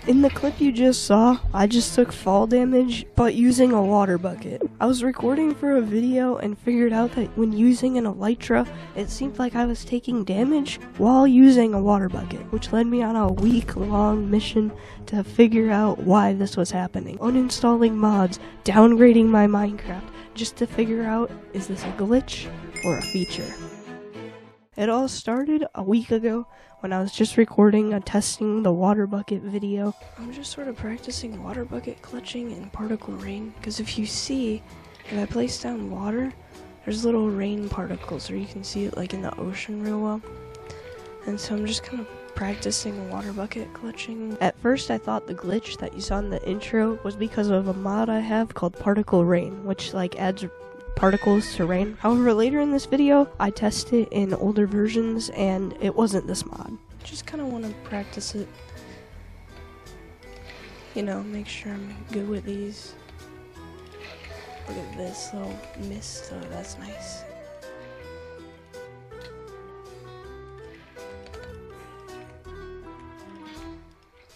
In the clip you just saw, I just took fall damage, but using a water bucket. I was recording for a video and figured out that when using an elytra, it seemed like I was taking damage while using a water bucket, which led me on a week-long mission to figure out why this was happening. Uninstalling mods, downgrading my Minecraft, just to figure out, is this a glitch or a feature? It all started a week ago when I was just recording a testing the water bucket video. I'm just sort of practicing water bucket clutching and particle rain, because if you see, if I place down water, there's little rain particles, or you can see it like in the ocean real well. And so I'm just kind of practicing water bucket clutching. At first I thought the glitch that you saw in the intro was because of a mod I have called particle rain, which like adds particles to rain. However, later in this video, I tested in older versions and it wasn't this mod. Just kind of want to practice it. You know, make sure I'm good with these. Look at this little mist, oh that's nice.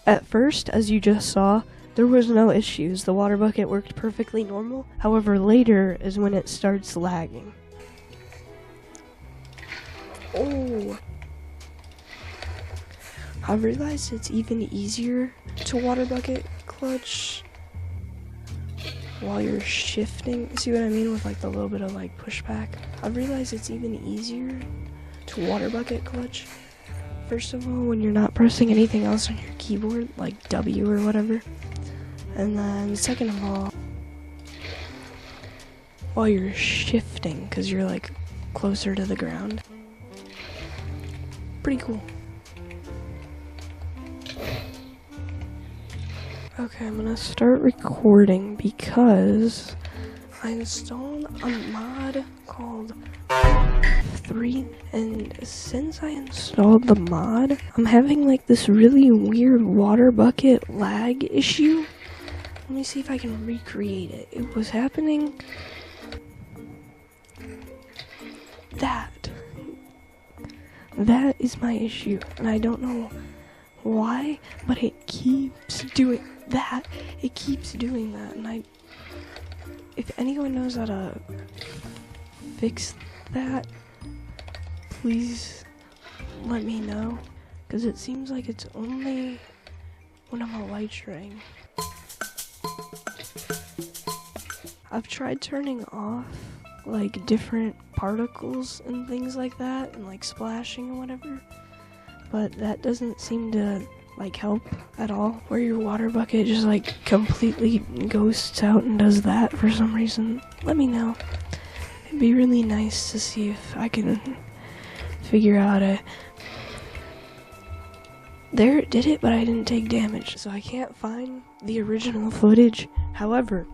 At first, as you just saw, there was no issues. The water bucket worked perfectly normal. However, later is when it starts lagging. Oh! I realized it's even easier to water bucket clutch while you're shifting. See what I mean with like the little bit of like pushback? I realized it's even easier to water bucket clutch. First of all, when you're not pressing anything else on your keyboard, like W or whatever. And then second of all, while you're shifting, because you're like closer to the ground. Pretty cool. Okay, I'm gonna start recording because I installed a mod called 3, and since I installed the mod, I'm having like this really weird water bucket lag issue. Let me see if I can recreate it. It was happening. That is my issue, and I don't know why, but it keeps doing that. It keeps doing that, and if anyone knows how to fix that, please let me know, because it seems like it's only when I'm elytraing. I've tried turning off like different particles and things like that, and like splashing or whatever, but that doesn't seem to like help at all, where your water bucket just like completely ghosts out and does that for some reason. Let me know. It'd be really nice to see if I can figure out There, it did it, but I didn't take damage, so I can't find the original footage. However,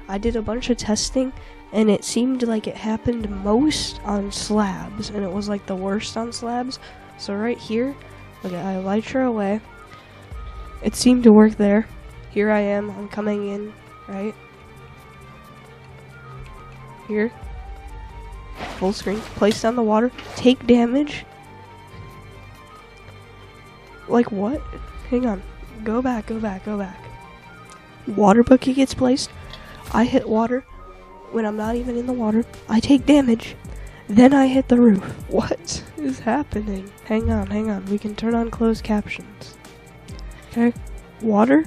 I did a bunch of testing, and it seemed like it happened most on slabs, and it was like the worst on slabs. So right here, look at, I elytra away. It seemed to work there. Here I am, I'm coming in, right? Here. Full screen, place down the water, take damage. Like what? Hang on, go back. Water bucket gets placed. I hit water when I'm not even in the water. I take damage. Then I hit the roof. What is happening? Hang on. We can turn on closed captions. Okay. Water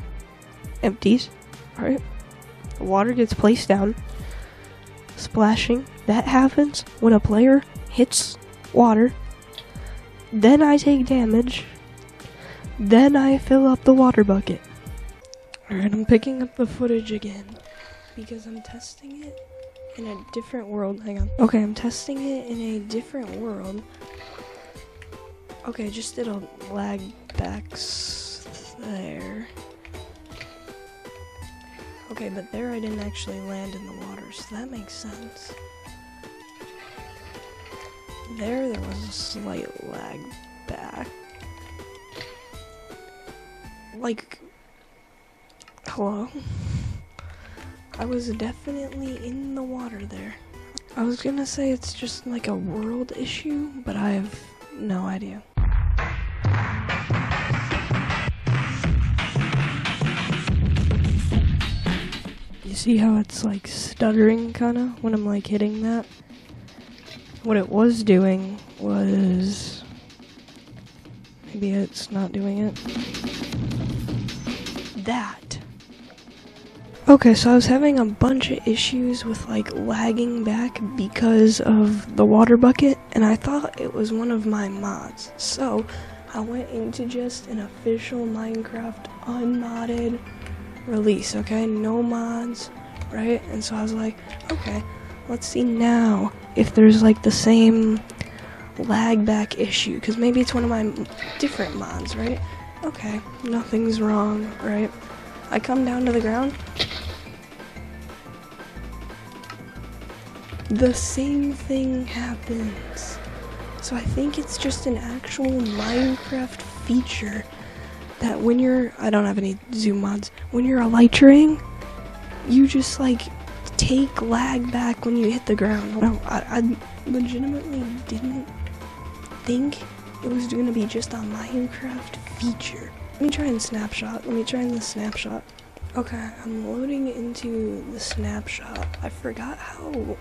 empties. Alright. Water gets placed down. Splashing. That happens when a player hits water. Then I take damage. Then I fill up the water bucket. Alright, I'm picking up the footage again, because I'm testing it in a different world. Hang on. Okay, I'm testing it in a different world. Okay, just did a lag backs there. Okay, but there I didn't actually land in the water, so that makes sense. There was a slight lag back. Like, hello? I was definitely in the water there. I was gonna say it's just like a world issue, but I have no idea. see how it's like stuttering kinda when I'm like hitting that? What it was doing was... maybe it's not doing it. That. Okay, so I was having a bunch of issues with like lagging back because of the water bucket, and I thought it was one of my mods. So I went into just an official Minecraft unmodded release, okay? No mods, right? And so I was like, okay, let's see now if there's like the same lag back issue, because maybe it's one of my different mods, right? Okay, nothing's wrong, right? I come down to the ground. The same thing happens. So I think it's just an actual Minecraft feature that when you're, I don't have any zoom mods, when you're elytraing, you just like take lag back when you hit the ground. No, I legitimately didn't think it was going to be just a Minecraft feature. Let me try and snapshot. Let me try the snapshot. Okay, I'm loading into the snapshot. I forgot how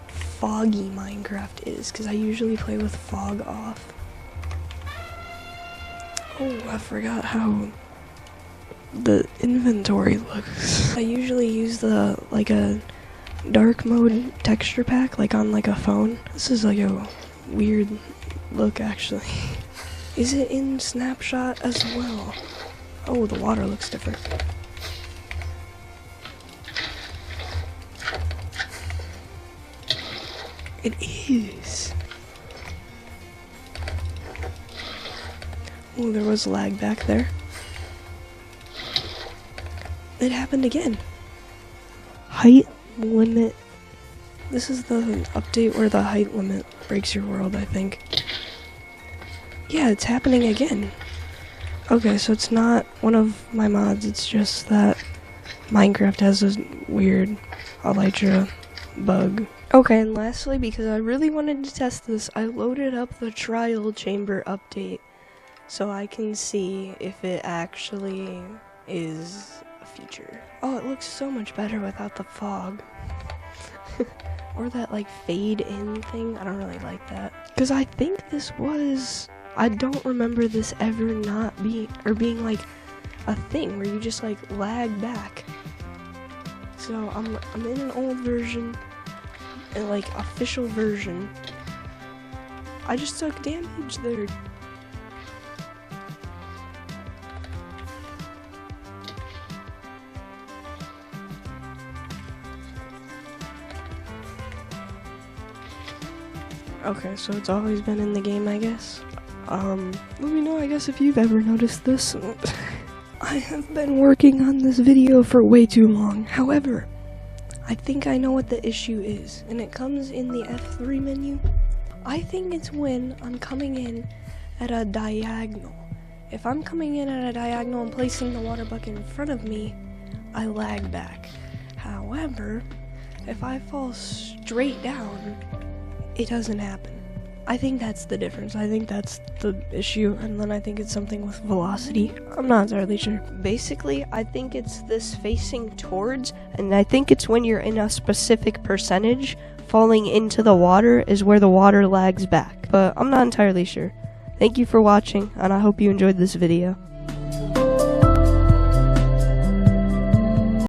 foggy Minecraft is, because I usually play with fog off. Oh, I forgot how the inventory looks. I usually use the, like a dark mode texture pack, like on like a phone. This is like a weird look actually. Is it in Snapshot as well? Oh, the water looks different. It is. Oh, there was lag back there. It happened again. Height limit. This is the update where the height limit breaks your world, I think. Yeah, it's happening again. Okay, so it's not one of my mods, it's just that Minecraft has a weird elytra bug. Okay, and lastly, because I really wanted to test this, I loaded up the trial chamber update so I can see if it actually is a feature. Oh, it looks so much better without the fog. Or that like fade in thing. I don't really like that. Because I think this was... I don't remember this ever not being... or being like a thing where you just like lag back. So I'm in an old version. And like official version. I just took damage there. Okay, so it's always been in the game, I guess. Let me know, I guess, if you've ever noticed this. I have been working on this video for way too long. However, I think I know what the issue is, and it comes in the F3 menu. I think it's when I'm coming in at a diagonal. If I'm coming in at a diagonal and placing the water bucket in front of me, I lag back. However, if I fall straight down, it doesn't happen. I think that's the difference. I think that's the issue, and then I think it's something with velocity. I'm not entirely sure. Basically, I think it's this facing towards, and I think it's when you're in a specific percentage, falling into the water is where the water lags back. But I'm not entirely sure. Thank you for watching, and I hope you enjoyed this video.